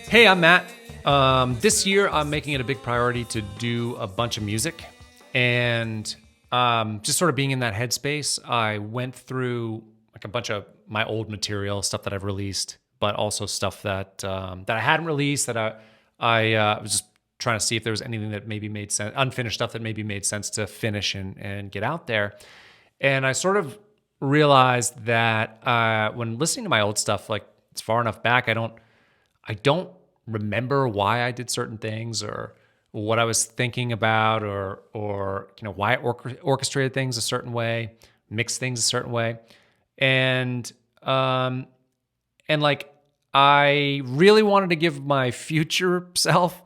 Hey, I'm Matt. This year, I'm making it a big priority to do a bunch of music. And just sort of being in that headspace, I went through like a bunch of my old material, stuff that I've released, but also stuff that that I hadn't released, that I was just trying to see if there was anything that maybe made sense, unfinished stuff that maybe made sense to finish and get out there. And I sort of realized that when listening to my old stuff, like it's far enough back, I don't remember why I did certain things or what I was thinking about or why I orchestrated things a certain way, mixed things a certain way. And like I really wanted to give my future self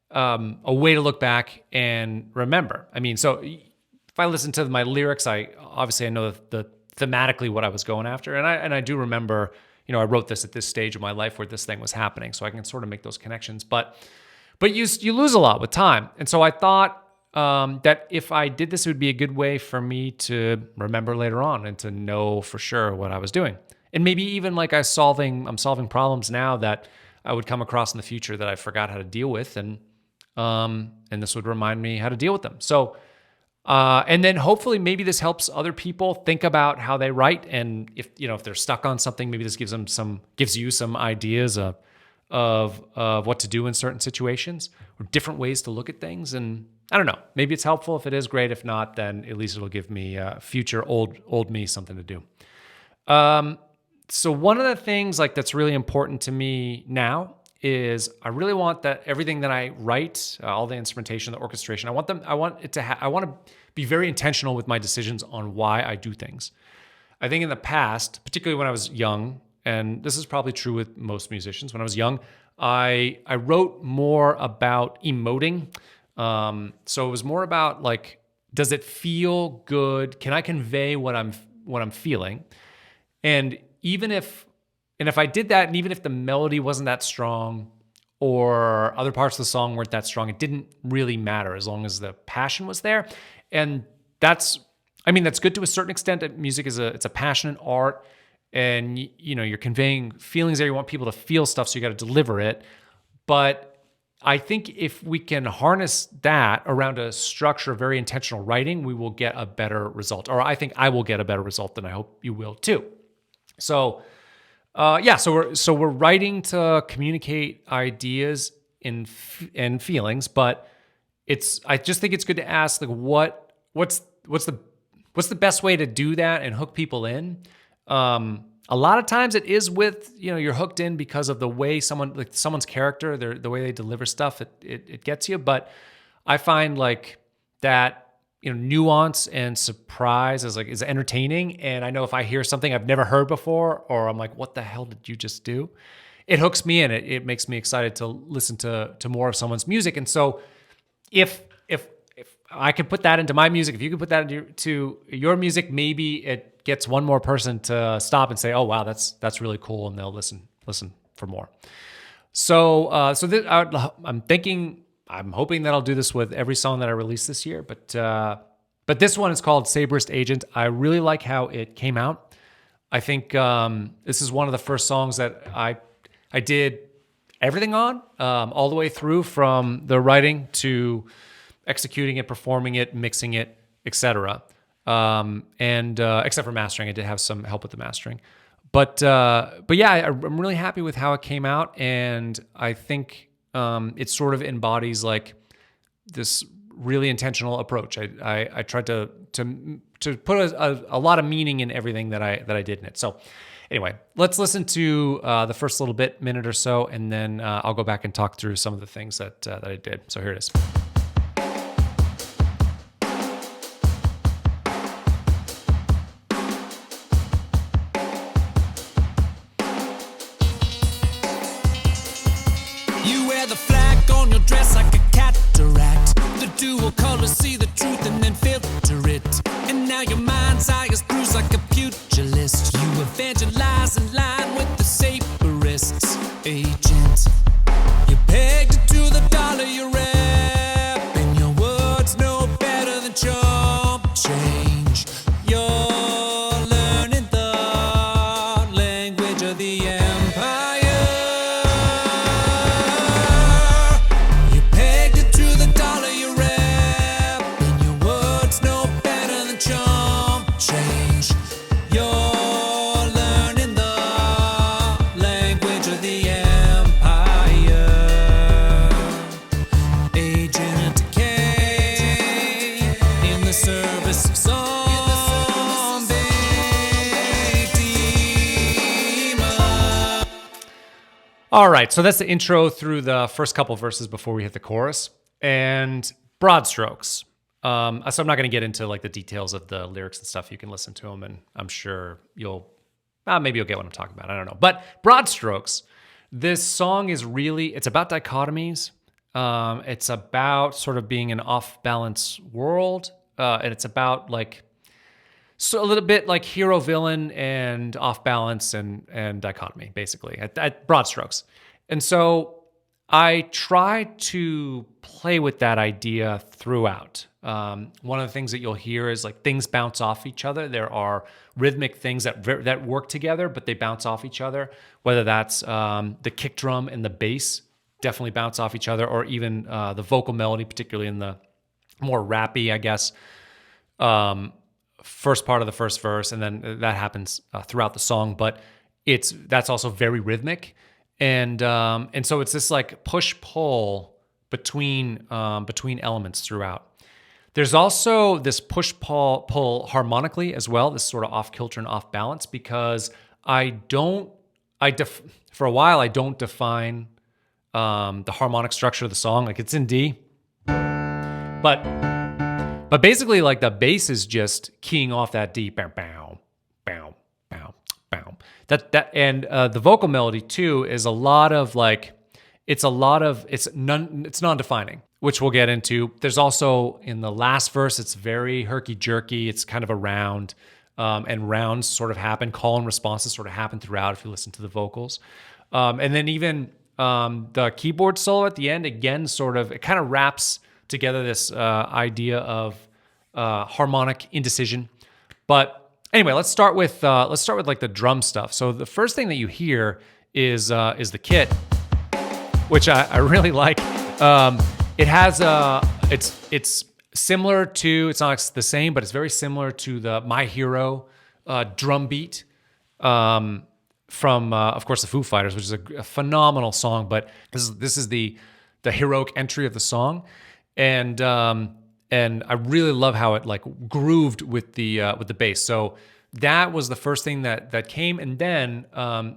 a way to look back and remember. I mean, so if I listen to my lyrics, I know the thematically what I was going after, and I do remember, I wrote this at this stage of my life where this thing was happening, so I can sort of make those connections. But you lose a lot with time, and so I thought that if I did this, it would be a good way for me to remember later on and to know for sure what I was doing, and maybe even like I'm solving problems now that I would come across in the future that I forgot how to deal with, and this would remind me how to deal with them. So. And then hopefully maybe this helps other people think about how they write, and if they're stuck on something, maybe this gives you some ideas of what to do in certain situations or different ways to look at things. And I don't know, maybe it's helpful. If it is, great. If not, then at least it'll give me future old me something to do. So one of the things like that's really important to me now is I really want that everything that I write, all the instrumentation, the orchestration, I want to be very intentional with my decisions on why I do things. I think in the past, particularly when I was young, and this is probably true with most musicians, when I was young, I wrote more about emoting. So it was more about like, does it feel good? Can I convey what I'm feeling? And if I did that, and even if the melody wasn't that strong or other parts of the song weren't that strong, it didn't really matter as long as the passion was there. And that's good to a certain extent. That music it's a passionate art, and you're conveying feelings there. You want people to feel stuff, so you got to deliver it. But I think if we can harness that around a structure of very intentional writing, we will get a better result. Or I think I will get a better result, than I hope you will too. So. So we're writing to communicate ideas and feelings, but I just think it's good to ask like what's the best way to do that and hook people in. A lot of times it is with you're hooked in because of the way someone's character, the way they deliver stuff. It gets you, but I find like that. Nuance and surprise is entertaining. And I know if I hear something I've never heard before, or I'm like, what the hell did you just do? It hooks me in. It makes me excited to listen to more of someone's music. And so if I could put that into my music, if you could put that into your music, maybe it gets one more person to stop and say, oh, wow, that's really cool. And they'll listen for more. So I'm hoping that I'll do this with every song that I release this year, but this one is called Saberist Agent. I really like how it came out. I think this is one of the first songs that I did everything on, all the way through, from the writing to executing it, performing it, mixing it, etc. And except for mastering, I did have some help with the mastering. But yeah, I'm really happy with how it came out, and I think. It sort of embodies like this really intentional approach. I tried to put a lot of meaning in everything that I did in it. So anyway, let's listen to the first minute or so, and then I'll go back and talk through some of the things that I did. So here it is. The flag on your dress like a cataract. The dual colors see the truth and then filter it. And now your mind's eye is bruised like a pugilist. You evangelize in line with the Saberist agent. You pegged it to the dollar you rap, and your words no better than chump change. You're learning the language of the empire. All right, so that's the intro through the first couple verses before we hit the chorus, and broad strokes. So I'm not going to get into like the details of the lyrics and stuff. You can listen to them, and I'm sure maybe you'll get what I'm talking about. I don't know. But broad strokes, this song is it's about dichotomies. It's about sort of being an off-balance world, and it's about like so a little bit like hero villain and off balance and dichotomy, basically at broad strokes. And so I try to play with that idea throughout. One of the things that you'll hear is like things bounce off each other. There are rhythmic things that work together, but they bounce off each other. Whether that's the kick drum and the bass definitely bounce off each other, or even the vocal melody, particularly in the more rappy, I guess, first part of the first verse, and then that happens throughout the song. But that's also very rhythmic, and so it's this like push pull between elements throughout. There's also this push pull harmonically as well. This sort of off kilter and off balance, because for a while I don't define the harmonic structure of the song. Like it's in D, but basically, like the bass is just keying off that D, bow, bow, bow, bow, bow. And the vocal melody too is it's non-defining, which we'll get into. There's also in the last verse, it's very herky-jerky. It's kind of a round, and rounds sort of happen. Call and responses sort of happen throughout if you listen to the vocals, and then even the keyboard solo at the end again, it kind of wraps together this idea of harmonic indecision. But anyway, let's start with like the drum stuff. So the first thing that you hear is the kit, which I really like. It has it's similar to, it's not the same, but it's very similar to the My Hero drum beat from of course the Foo Fighters, which is a phenomenal song. But this is the heroic entry of the song. And I really love how it like grooved with the bass. So that was the first thing that came. And then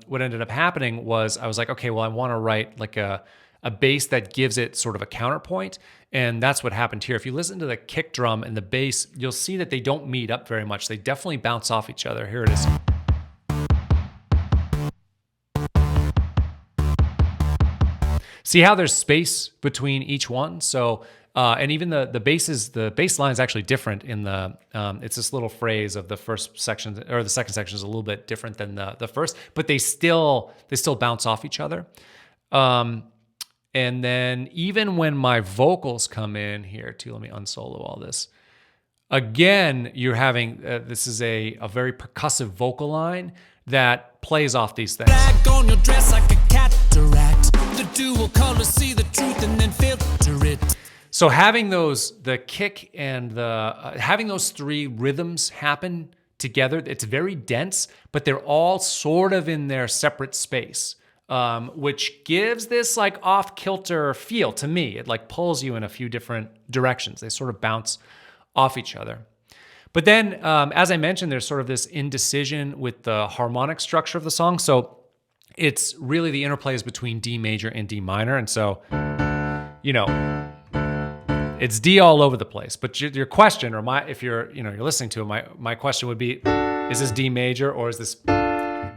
what ended up happening was I was like, okay, well, I want to write like a bass that gives it sort of a counterpoint. And that's what happened here. If you listen to the kick drum and the bass, you'll see that they don't meet up very much. They definitely bounce off each other. Here it is. See how there's space between each one? So, and even the bass line is actually different in the, it's this little phrase of the first section, or the second section is a little bit different than the first, but they still bounce off each other. And then even when my vocals come in here too, let me unsolo all this. Again, you're having, this is a very percussive vocal line that plays off these things. Flag on your dress like a cataract. The dual colors, see the truth and then filter it. So having the kick and having those three rhythms happen together, it's very dense, but they're all sort of in their separate space, which gives this like off-kilter feel to me. It like pulls you in a few different directions. They sort of bounce off each other. But then, as I mentioned, there's sort of this indecision with the harmonic structure of the song. So it's really the interplays between D major and D minor. And so, it's D all over the place. But your question, or if you're listening to it, my question would be, is this D major or is this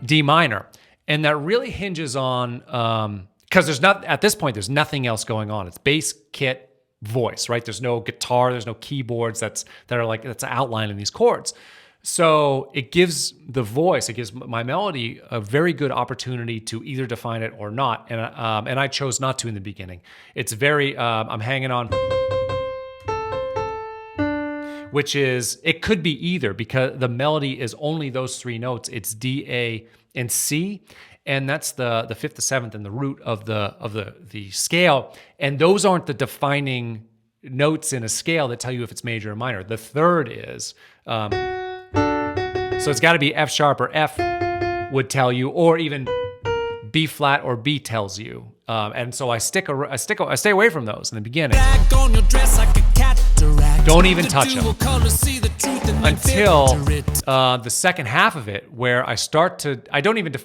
D minor? And that really hinges on, because at this point, there's nothing else going on. It's bass, kit, voice, right? There's no guitar, there's no keyboards that's outlining these chords. So it gives my melody a very good opportunity to either define it or not. And I chose not to in the beginning. It's very, I'm hanging on, which is, it could be either, because the melody is only those three notes. It's D, A, and C. And that's the fifth, the seventh, and the root of the scale. And those aren't the defining notes in a scale that tell you if it's major or minor. The third is, so it's got to be F sharp or F would tell you, or even B flat or B tells you. And so I stay away from those in the beginning. Flag on your dress like a cataract. Don't even The touch 'em. dual colors see the truth and then Until filter it. the second half of it, where I start to, I don't even,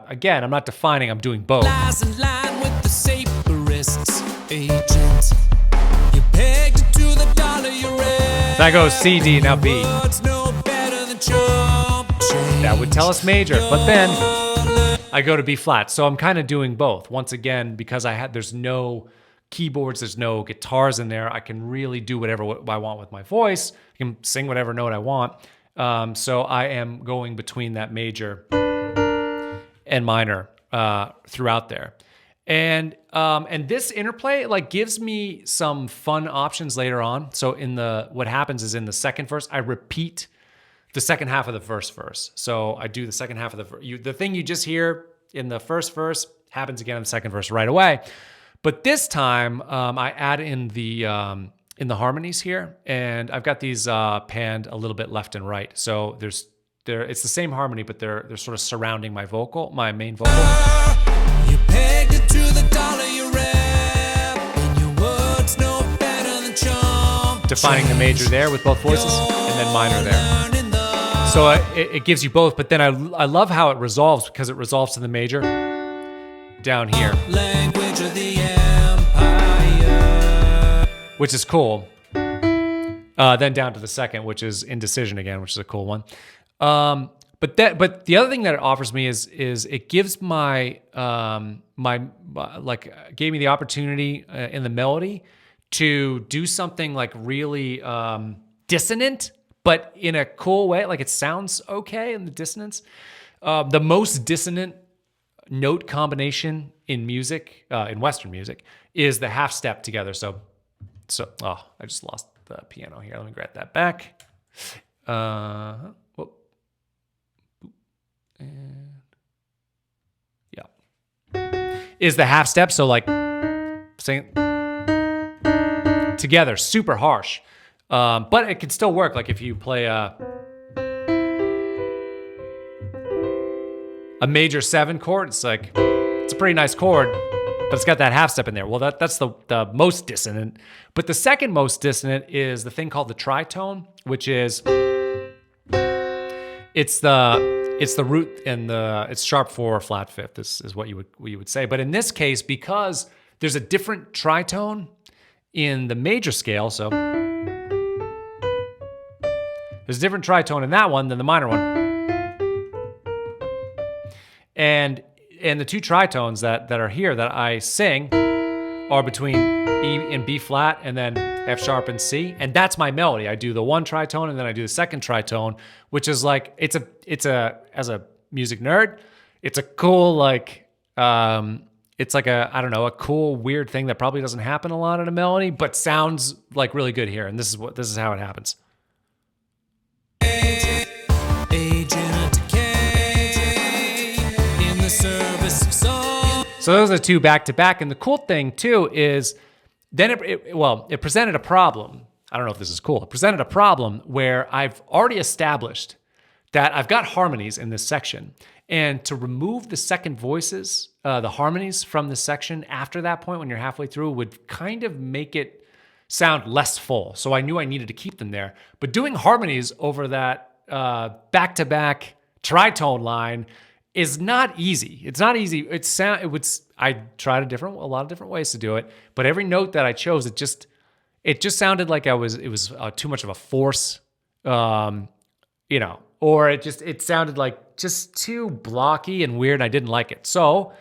again, I'm not defining, I'm doing both. Lies in line with the Saberist's agent. You pegged it to the dollar you read. That goes C, D, now B. Words no better than chump change. That would tell us major, but then I go to B flat. So I'm kind of doing both. Once again, because there's no keyboards, there's no guitars in there, I can really do whatever I want with my voice. I can sing whatever note I want. So I am going between that major and minor throughout there. And this interplay like gives me some fun options later on. So what happens is in the second verse, I repeat the second half of the first verse. So I do the second half of the thing you just hear in the first verse happens again in the second verse right away. But this time I add in the harmonies here, and I've got these panned a little bit left and right. So it's the same harmony, but they're sort of surrounding my main vocal. You pegged it to the dollar you rap, and your words no better than chump. Defining the major there with both voices, and then minor there. So it gives you both, but then I love how it resolves, because it resolves to the major down here, Language of the empire. which is cool. Then down to the second, which is indecision again, which is a cool one. But the other thing that it offers me is it gives gave me the opportunity in the melody to do something like really dissonant, but in a cool way. Like it sounds okay in the dissonance. The most dissonant note combination in music, in Western music, is the half step together. So I just lost the piano here. Let me grab that back. Whoop. And yeah, is the half step. So like saying together, super harsh, but it can still work. Like if you play a major 7 chord, it's a pretty nice chord, but it's got that half step in there. Well, that's the most dissonant. But the second most dissonant is the thing called the tritone, which is it's the root and it's sharp 4 or flat 5th. This is what you would say. But in this case, because there's a different tritone in the major scale, so there's a different tritone in that one than the minor one. And the two tritones that are here that I sing are between E and B flat, and then F sharp and C, and that's my melody. I do the one tritone and then I do the second tritone, which is like it's a as a music nerd, it's a cool it's like a cool weird thing that probably doesn't happen a lot in a melody, but sounds like really good here. And this is how it happens. So those are two back to back. And the cool thing too is then it presented a problem. I don't know if this is cool. It presented a problem where I've already established that I've got harmonies in this section. And to remove the second voices, the harmonies from the section after that point when you're halfway through would kind of make it sound less full. So I knew I needed to keep them there. But doing harmonies over that back-to-back tritone line is not easy. It's not easy. I tried a lot of different ways to do it, but every note that I chose, it just sounded like it was too much of a force, or it sounded like just too blocky and weird. And I didn't like it. So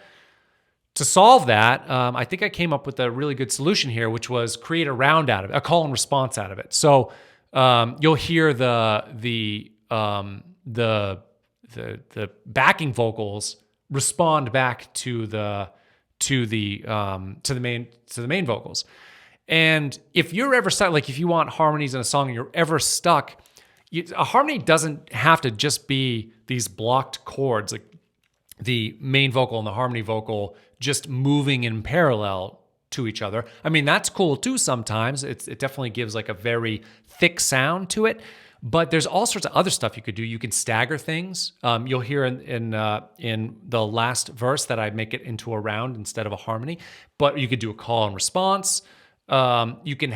to solve that, I think I came up with a really good solution here, which was create a round out of it, a call and response out of it. So you'll hear the backing vocals respond back to the main vocals. And if you're ever stuck, like if you want harmonies in a song and you're ever stuck, a harmony doesn't have to just be these blocked chords, like the main vocal and the harmony vocal just moving in parallel to each other. I mean, that's cool too sometimes. It definitely gives like a very thick sound to it. But there's all sorts of other stuff you could do. You can stagger things. You'll hear in the last verse that I make it into a round instead of a harmony. But you could do a call and response. You can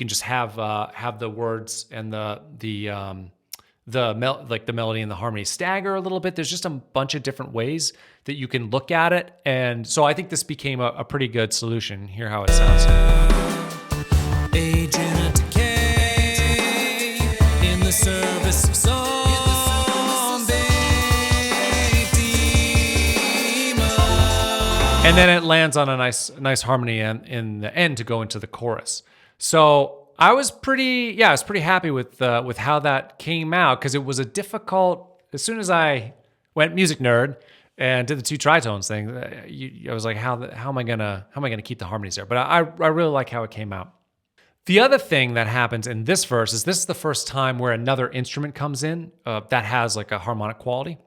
just have the words and the melody and the harmony stagger a little bit. There's just a bunch of different ways that you can look at it. And so I think this became a pretty good solution. Hear how it sounds. Age in a decay, in the service of someday, demon. And then it lands on a nice harmony in the end to go into the chorus. So I was pretty happy with how that came out, because it was a difficult. As soon as I went music nerd and did the two tritones thing, I was like, how am I gonna keep the harmonies there? But I really like how it came out. The other thing that happens in this verse is this is the first time where another instrument comes in that has like a harmonic quality,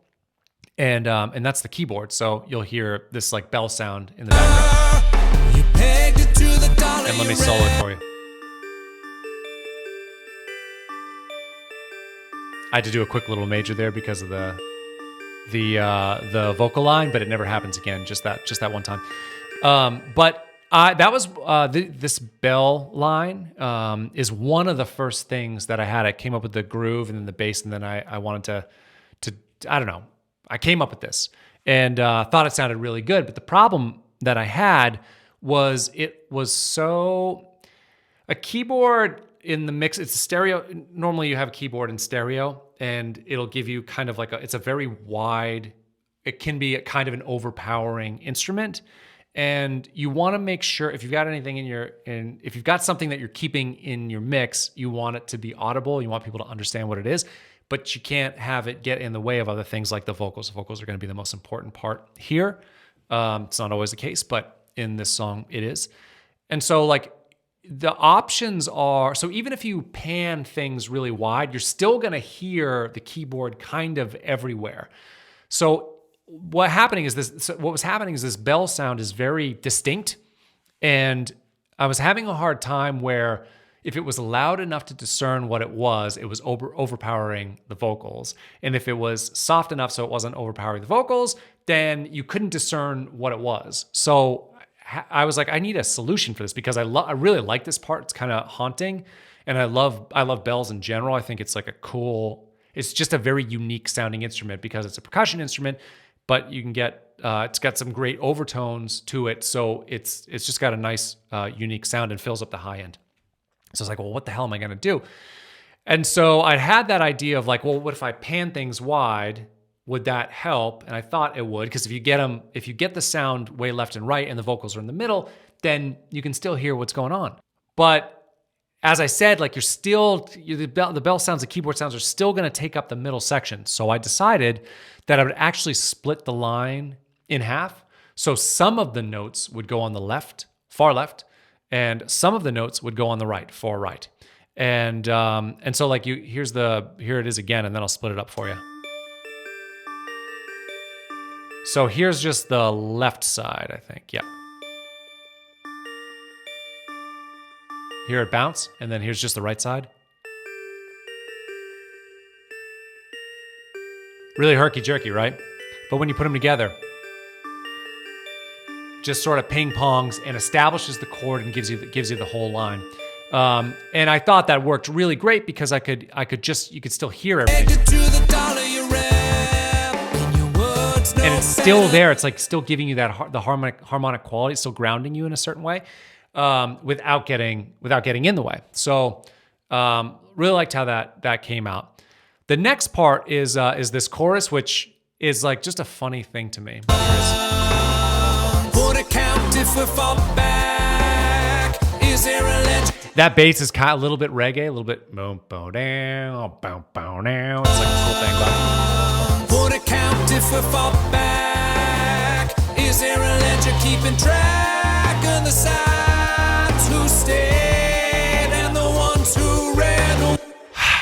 and that's the keyboard. So you'll hear this like bell sound in the background. You pegged it to the dollar. And let me solo it for you. I had to do a quick little major there because of the vocal line, but it never happens again. Just that one time. But that was this bell line is one of the first things that I had. I came up with the groove and then the bass, and then I wanted to I don't know. I came up with this and thought it sounded really good. But the problem that I had was it was a keyboard in the mix. It's a stereo. Normally you have a keyboard in stereo, and it'll give you kind of like it's a very wide. It can be a kind of an overpowering instrument. And you want to make sure if you've got anything if you've got something that you're keeping in your mix, you want it to be audible. You want people to understand what it is, but you can't have it get in the way of other things like the vocals. The vocals are going to be the most important part here. It's not always the case, but in this song it is. And so like the options are, so even if you pan things really wide, you're still going to hear the keyboard kind of everywhere. So what was happening is this bell sound is very distinct, and I was having a hard time where if it was loud enough to discern what it was overpowering the vocals, and if it was soft enough so it wasn't overpowering the vocals, then you couldn't discern what it was. So I was like, I need a solution for this, because I really like this part. It's kind of haunting, and I love bells in general. I think it's like it's just a very unique sounding instrument because it's a percussion instrument. But you can get, it's got some great overtones to it. So it's just got a nice, unique sound and fills up the high end. So I was like, well, what the hell am I going to do? And so I had that idea of like, well, what if I pan things wide? Would that help? And I thought it would, because if you get the sound way left and right and the vocals are in the middle, then you can still hear what's going on. But as I said, like the bell sounds, the keyboard sounds are still going to take up the middle section. So I decided that I would actually split the line in half. So some of the notes would go on the left, far left, and some of the notes would go on the right, far right. And so like here it is again, and then I'll split it up for you. So here's just the left side, I think. Yeah. Hear it bounce, and then here's just the right side. Really herky-jerky, right? But when you put them together, just sort of ping-pongs and establishes the chord and gives you the whole line. And I thought that worked really great because you could still hear everything. And it's still there. It's like still giving you the harmonic quality, still grounding you in a certain way. Without getting in the way. So really liked how that came out. The next part is this chorus, which is like just a funny thing to me. That bass is kind of a little bit reggae, a little bit boom, boom, down, boom, boom, down. It's like this whole thing about. Would it count if we fall back? Is there a ledger keeping track of the sides who stayed and the ones who ran?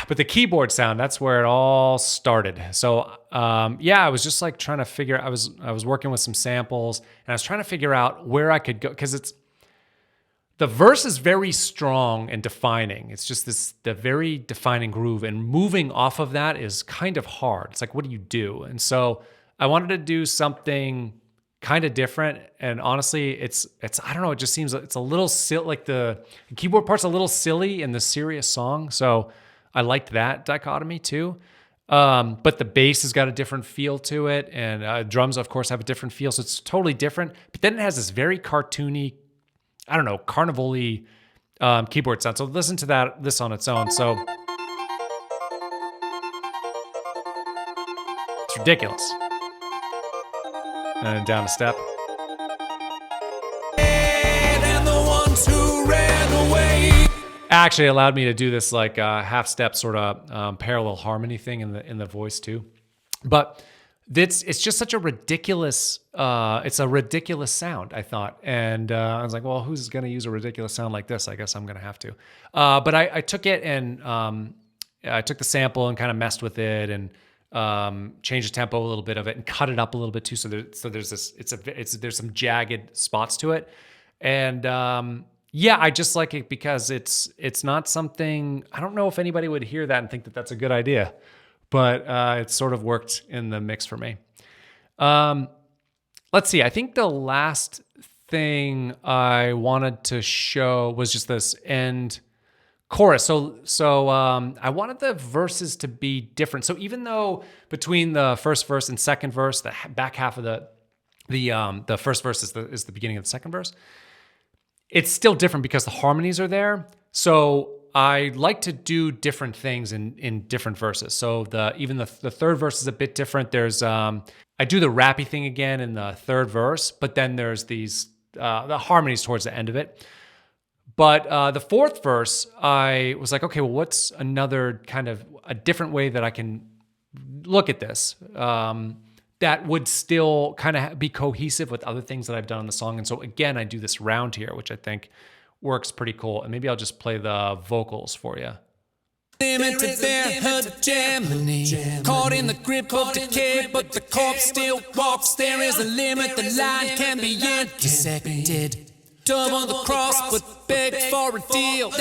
But the keyboard sound, that's where it all started. So I was just like trying to figure. I was working with some samples, and I was trying to figure out where I could go, because it's the verse is very strong and defining. It's just the very defining groove, and moving off of that is kind of hard. It's like, what do you do? And so I wanted to do something kind of different. And honestly, it's I don't know, it just seems it's a little silly, like the keyboard part's a little silly in the serious song. So I liked that dichotomy too. But the bass has got a different feel to it, and drums, of course, have a different feel. So it's totally different. But then it has this very cartoony, I don't know, carnival-y keyboard sound. So listen to this on its own. So it's ridiculous. And down a step. And the ones who ran away. Actually allowed me to do this like half step sort of parallel harmony thing in the voice too. But it's just such a ridiculous, it's a ridiculous sound, I thought. And I was like, well, who's going to use a ridiculous sound like this? I guess I'm going to have to. But I took it and I took the sample and kind of messed with it and changed the tempo a little bit of it and cut it up a little bit too. So there's there's some jagged spots to it. And yeah, I just like it because it's not something, I don't know if anybody would hear that and think that that's a good idea, but it sort of worked in the mix for me. Let's see. I think the last thing I wanted to show was just this end chorus. So I wanted the verses to be different. So even though between the first verse and second verse, the back half of the first verse is the beginning of the second verse, it's still different because the harmonies are there. So I like to do different things in different verses. So even the third verse is a bit different. There's I do the rappy thing again in the third verse, but then there's these the harmonies towards the end of it. But the fourth verse, I was like, okay, well, what's another kind of a different way that I can look at this that would still kind of be cohesive with other things that I've done in the song? And so again, I do this round here, which I think works pretty cool. And maybe I'll just play the vocals for you. Limited their hegemony, caught in the grip of decay, but the corpse still walks. There is a limit, the line can be intersected. Double the cross, but beg for a deal.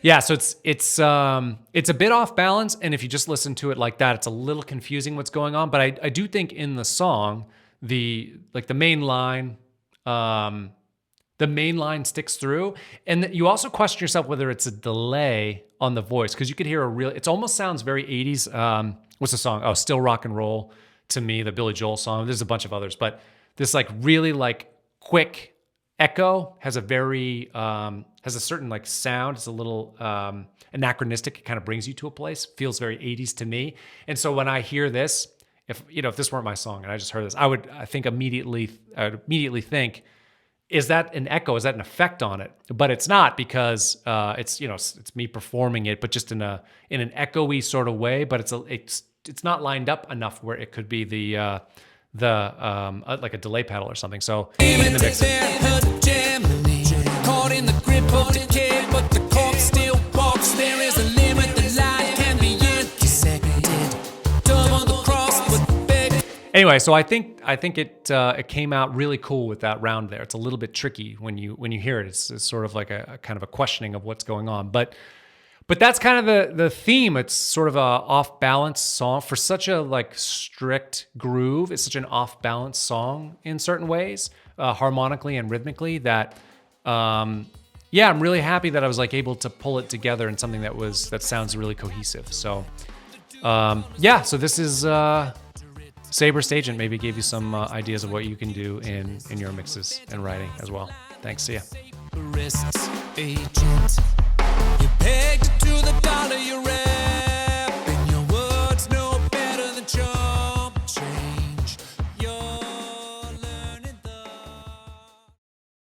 Yeah, so it's a bit off balance, and if you just listen to it like that, it's a little confusing what's going on. But I do think in the song, the main line sticks through, and you also question yourself whether it's a delay on the voice, because you could hear it almost sounds very 80s. What's the song? Oh, Still Rock and Roll to me, the Billy Joel song. There's a bunch of others, but this like really like quick echo has a certain like sound. It's a little anachronistic. It kind of brings you to a place. Feels very 80s to me. And so when I hear this, if this weren't my song and I just heard this, I would immediately think, is that an echo? Is that an effect on it? But it's not, because it's me performing it, but just in an echoey sort of way. But it's not lined up enough where it could be the like a delay pedal or something. So in the mix. Caught in the grip of decay, but the corpse still walks. There is a limit, the line can be intersected. Double the cross, but beg. Anyway, so I think it came out really cool with that round there. It's a little bit tricky when you hear it. It's sort of like a kind of a questioning of what's going on, but that's kind of the theme. It's sort of a off balance song for such a like strict groove. It's such an off balance song in certain ways, harmonically and rhythmically, that I'm really happy that I was like able to pull it together in something that sounds really cohesive. So so this is Saberist Agent. Maybe gave you some ideas of what you can do in your mixes and writing as well. Thanks. See ya. Saberist agent. You pay